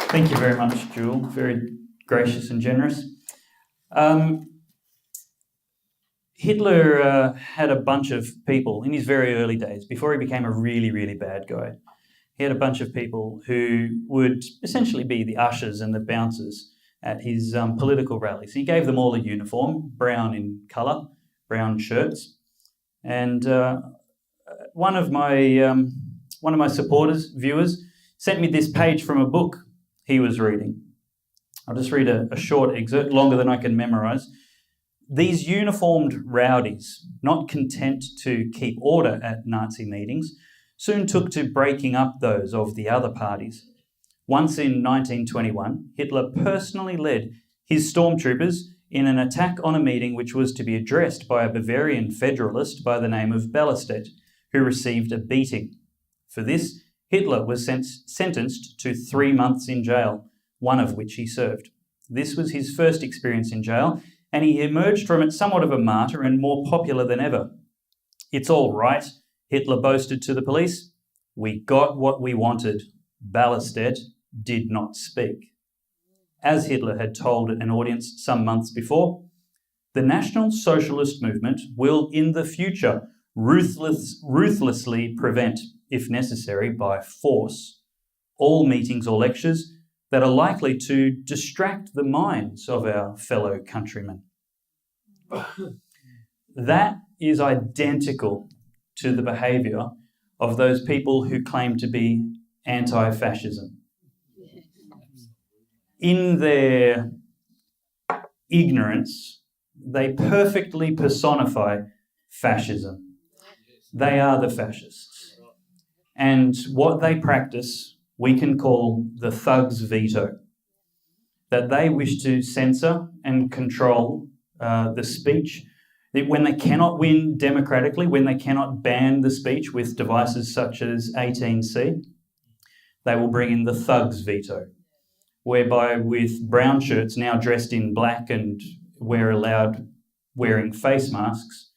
Thank you very much, Jewel. Very gracious and generous. Hitler had a bunch of people in his very early days, before he became a really, really bad guy. He had a bunch of people who would essentially be the ushers and the bouncers at his political rallies. He gave them all a uniform, brown in colour, brown shirts. And one of my supporters, viewers, sent me this page from a book he was reading. I'll just read a short excerpt, longer than I can memorise. These uniformed rowdies, not content to keep order at Nazi meetings, soon took to breaking up those of the other parties. Once in 1921, Hitler personally led his stormtroopers in an attack on a meeting which was to be addressed by a Bavarian federalist by the name of Pellowe, who received a beating. For this, Hitler was sentenced to 3 months in jail, one of which he served. This was his first experience in jail, and he emerged from it somewhat of a martyr and more popular than ever. "It's all right," Hitler boasted to the police. "We got what we wanted." Pellowe did not speak. As Hitler had told an audience some months before, the National Socialist movement will in the future ruthlessly prevent, if necessary by force, all meetings or lectures that are likely to distract the minds of our fellow countrymen. That is identical to the behaviour of those people who claim to be anti-fascism. In their ignorance, they perfectly personify fascism. They are the fascists. And what they practice we can call the thug's veto, that they wish to censor and control the speech. When they cannot win democratically, when they cannot ban the speech with devices such as 18C, they will bring in the thug's veto, whereby with brown shirts now dressed in black and we're allowed wearing face masks,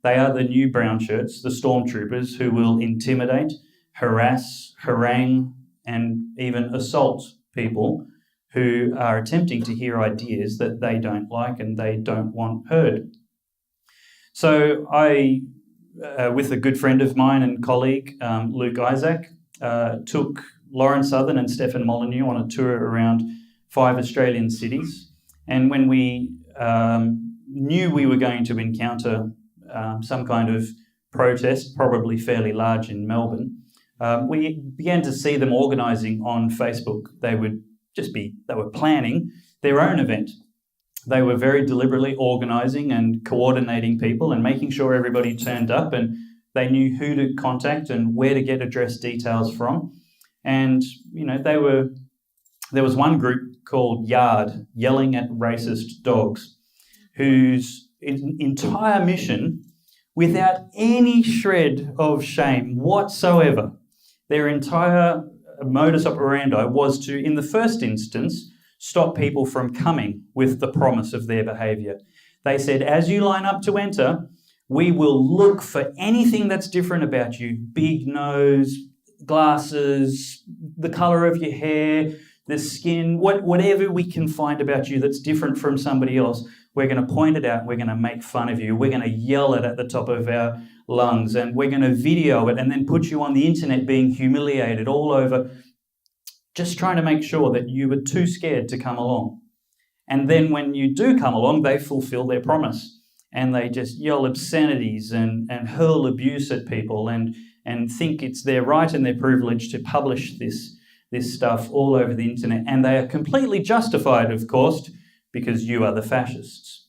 they are the new brown shirts, the stormtroopers who will intimidate, harass, harangue, and even assault people who are attempting to hear ideas that they don't like and they don't want heard. So I, with a good friend of mine and colleague, Luke Isaac, took Lauren Southern and Stephan Molyneux on a tour around 5 Australian cities. And when we knew we were going to encounter some kind of protest, probably fairly large in Melbourne, we began to see them organising on Facebook. They were planning their own event. They were very deliberately organising and coordinating people and making sure everybody turned up, and they knew who to contact and where to get address details from. And, there was one group called Yard, Yelling at Racist Dogs, whose entire mission, without any shred of shame whatsoever, their entire modus operandi was to, in the first instance, stop people from coming with the promise of their behaviour. They said, as you line up to enter, we will look for anything that's different about you. Big nose, glasses, the colour of your hair, the skin, whatever we can find about you that's different from somebody else, we're going to point it out, we're going to make fun of you, we're going to yell it at the top of our lungs, and we're going to video it and then put you on the internet being humiliated all over, just trying to make sure that you were too scared to come along. And then when you do come along, they fulfill their promise and they just yell obscenities and hurl abuse at people and think it's their right and their privilege to publish this stuff all over the internet. And they are completely justified, of course, because you are the fascists.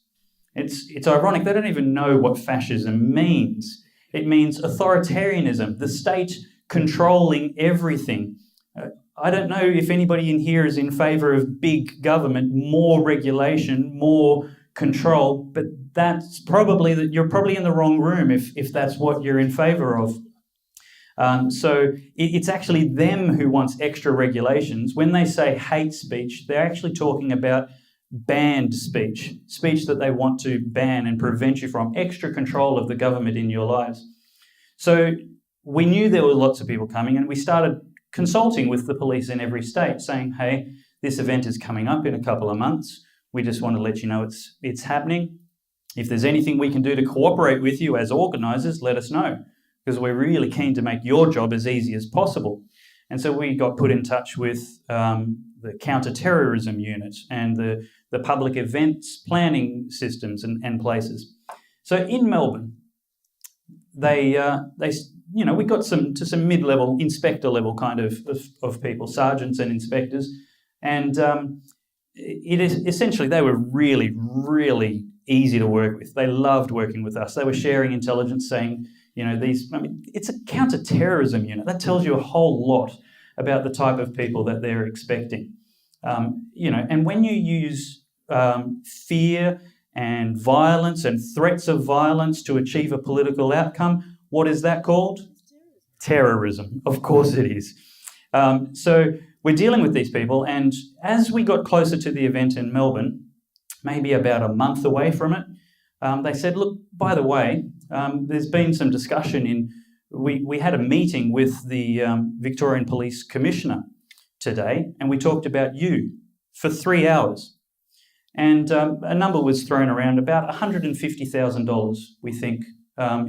It's ironic, they don't even know what fascism means. It means authoritarianism, the state controlling everything. I don't know if anybody in here is in favour of big government, more regulation, more control, but that's probably you're probably in the wrong room if that's what you're in favour of. So it's actually them who wants extra regulations. When they say hate speech, they're actually talking about banned speech that they want to ban and prevent you from, extra control of the government in your lives. So we knew there were lots of people coming, and we started consulting with the police in every state saying, hey, this event is coming up in a couple of months. We just want to let you know it's happening. If there's anything we can do to cooperate with you as organisers, let us know, because we're really keen to make your job as easy as possible. And so we got put in touch with the counter-terrorism unit and the public events planning systems and places. So in Melbourne, we got to some mid-level, inspector level kind of people, sergeants and inspectors, and it is essentially they were really, really easy to work with. They loved working with us. They were sharing intelligence, saying, it's a counter-terrorism unit. That tells you a whole lot about the type of people that they're expecting. And when you use fear and violence and threats of violence to achieve a political outcome, what is that called? Terrorism. Of course it is. So we're dealing with these people, and as we got closer to the event in Melbourne, maybe about a month away from it, they said, look, by the way, there's been some discussion we had a meeting with the Victorian Police Commissioner today, and we talked about you for 3 hours. And a number was thrown around, about $150,000, we think,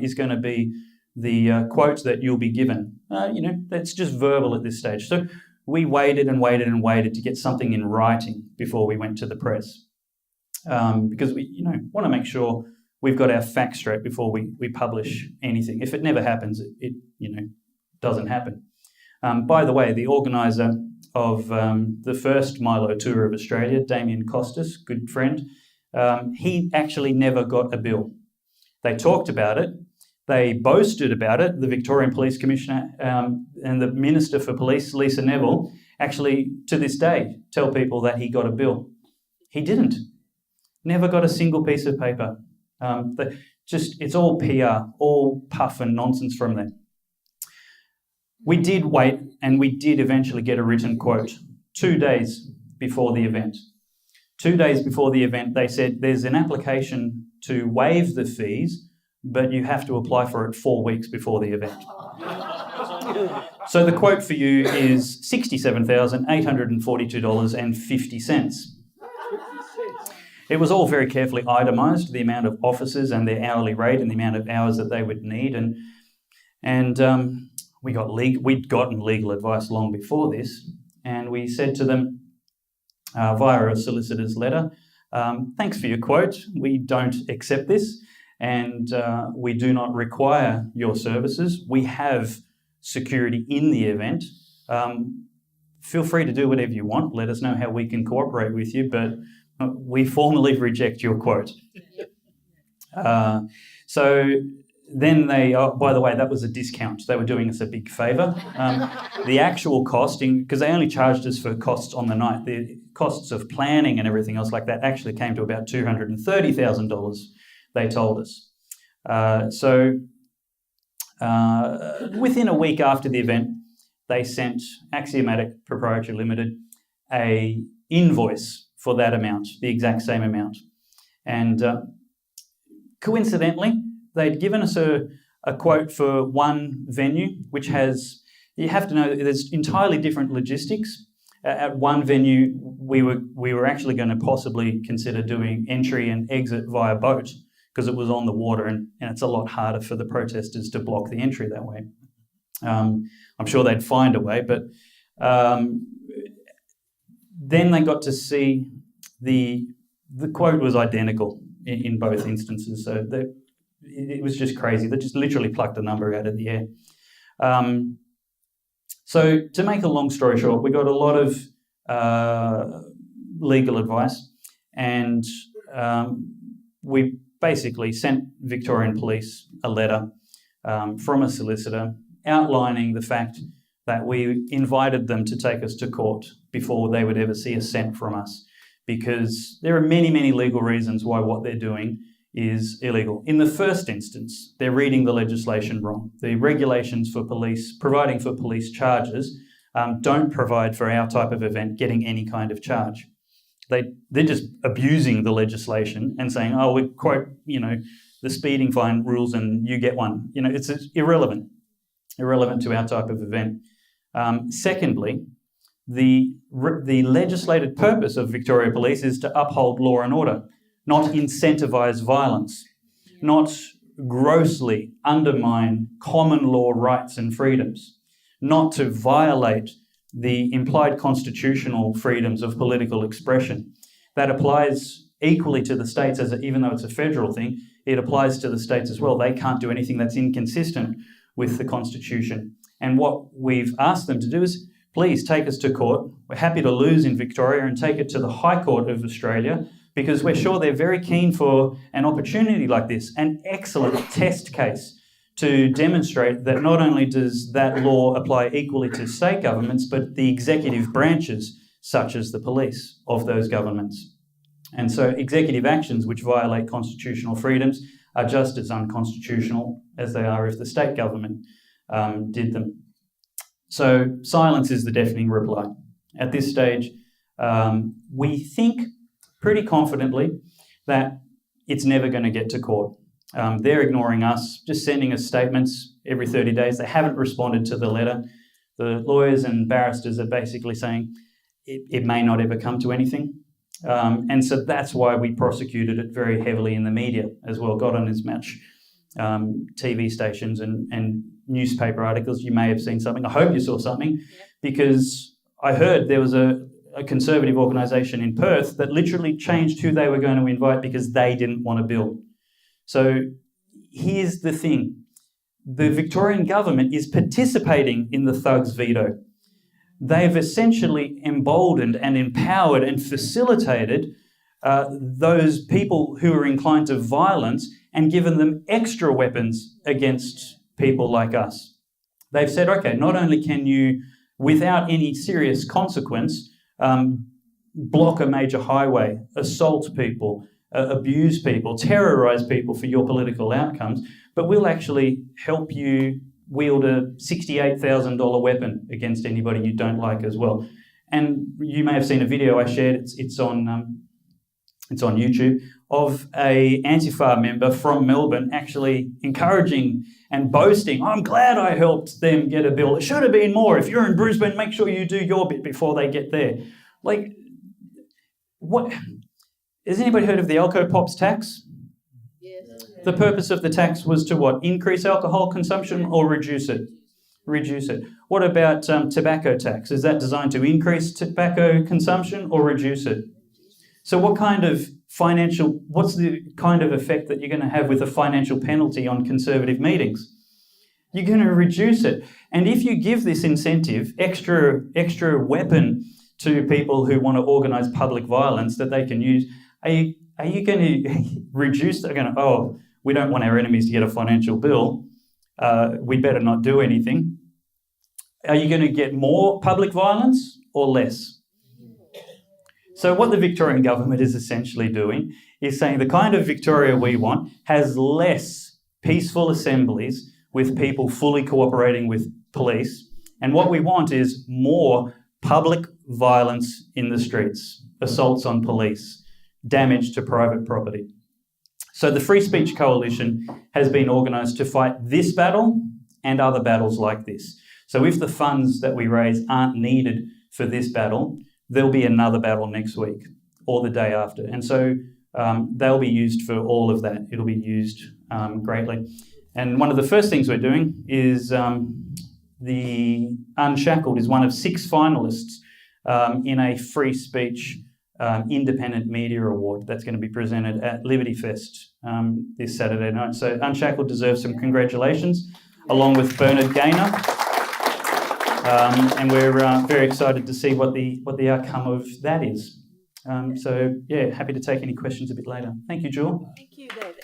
is going to be the quote that you'll be given. That's just verbal at this stage. So we waited and waited and waited to get something in writing before we went to the press, because we want to make sure we've got our facts straight before we publish anything. If it never happens, it doesn't happen. By the way, the organiser of the first Milo tour of Australia, Damien Costas, good friend, he actually never got a bill. They talked about it. They boasted about it. The Victorian Police Commissioner and the Minister for Police, Lisa Neville, actually to this day tell people that he got a bill. He didn't. Never got a single piece of paper. It's all PR, all puff and nonsense from them. We did wait, and we did eventually get a written quote 2 days before the event. 2 days before the event, they said there's an application to waive the fees, but you have to apply for it 4 weeks before the event. So the quote for you is $67,842.50. It was all very carefully itemised, the amount of officers and their hourly rate and the amount of hours that they would need. And we'd gotten legal advice long before this, and we said to them via a solicitor's letter, thanks for your quote, we don't accept this, and we do not require your services. We have security in the event. Feel free to do whatever you want. Let us know how we can cooperate with you, but we formally reject your quote. So then by the way, that was a discount. They were doing us a big favour. The actual costing, because they only charged us for costs on the night, the costs of planning and everything else like that actually came to about $230,000, they told us. Within a week after the event, they sent Axiomatic Proprietary Limited a invoice for that amount, the exact same amount. And coincidentally, they'd given us a quote for one venue, which you have to know that there's entirely different logistics. At one venue, we were actually going to possibly consider doing entry and exit via boat because it was on the water, and it's a lot harder for the protesters to block the entry that way. I'm sure they'd find a way, but then they got to see the quote was identical in both instances. So it was just crazy. They just literally plucked a number out of the air. So to make a long story short, we got a lot of legal advice, and we basically sent Victorian Police a letter from a solicitor outlining the fact that we invited them to take us to court before they would ever see a cent from us, because there are many, many legal reasons why what they're doing is illegal. In the first instance, they're reading the legislation wrong. The regulations for police, providing for police charges, don't provide for our type of event getting any kind of charge. They're just abusing the legislation and saying, oh, we quote, the speeding fine rules and you get one. It's irrelevant to our type of event. Secondly, the legislated purpose of Victoria Police is to uphold law and order, not incentivise violence, not grossly undermine common law rights and freedoms, not to violate the implied constitutional freedoms of political expression. That applies equally to the states, even though it's a federal thing, it applies to the states as well. They can't do anything that's inconsistent with the Constitution. And what we've asked them to do is, please take us to court. We're happy to lose in Victoria and take it to the High Court of Australia, because we're sure they're very keen for an opportunity like this, an excellent test case to demonstrate that not only does that law apply equally to state governments, but the executive branches, such as the police of those governments. And so executive actions which violate constitutional freedoms are just as unconstitutional as they are if the state government did them. So silence is the deafening reply. At this stage, we think pretty confidently that it's never going to get to court. They're ignoring us, just sending us statements every 30 days. They haven't responded to the letter. The lawyers and barristers are basically saying it may not ever come to anything. And so that's why we prosecuted it very heavily in the media as well, got on as much TV stations and newspaper articles. You may have seen something. I hope you saw something, because I heard there was a conservative organisation in Perth that literally changed who they were going to invite because they didn't want a bill. So here's the thing. The Victorian government is participating in the thugs' veto. They've essentially emboldened and empowered and facilitated those people who are inclined to violence and given them extra weapons against people like us. They've said, okay, not only can you, without any serious consequence, block a major highway, assault people, abuse people, terrorise people for your political outcomes, but we'll actually help you wield a $68,000 weapon against anybody you don't like as well. And you may have seen a video I shared. It's on YouTube, of a Antifa member from Melbourne actually encouraging and boasting, I'm glad I helped them get a bill. It should have been more. If you're in Brisbane, make sure you do your bit before they get there. Like, what? Has anybody heard of the Alco-Pops tax? Yes. The purpose of the tax was to what? Increase alcohol consumption or reduce it? Reduce it. What about tobacco tax? Is that designed to increase tobacco consumption or reduce it? So what's the kind of effect that you're going to have with a financial penalty on Conservative meetings? You're going to reduce it. And if you give this incentive, extra weapon to people who want to organise public violence that they can use, are you going to reduce? They're going to, we don't want our enemies to get a financial bill. We better not do anything. Are you going to get more public violence or less? So what the Victorian government is essentially doing is saying the kind of Victoria we want has less peaceful assemblies with people fully cooperating with police. And what we want is more public violence in the streets, assaults on police, damage to private property. So the Free Speech Coalition has been organised to fight this battle and other battles like this. So if the funds that we raise aren't needed for this battle, there'll be another battle next week or the day after. And so they'll be used for all of that. It'll be used greatly. And one of the first things we're doing is the Unshackled is one of 6 finalists in a free speech independent media award that's going to be presented at Liberty Fest this Saturday night. So Unshackled deserves some congratulations, along with Bernard Gaynor. And we're very excited to see what the outcome of that is. So, happy to take any questions a bit later. Thank you, Jewel. Thank you, David.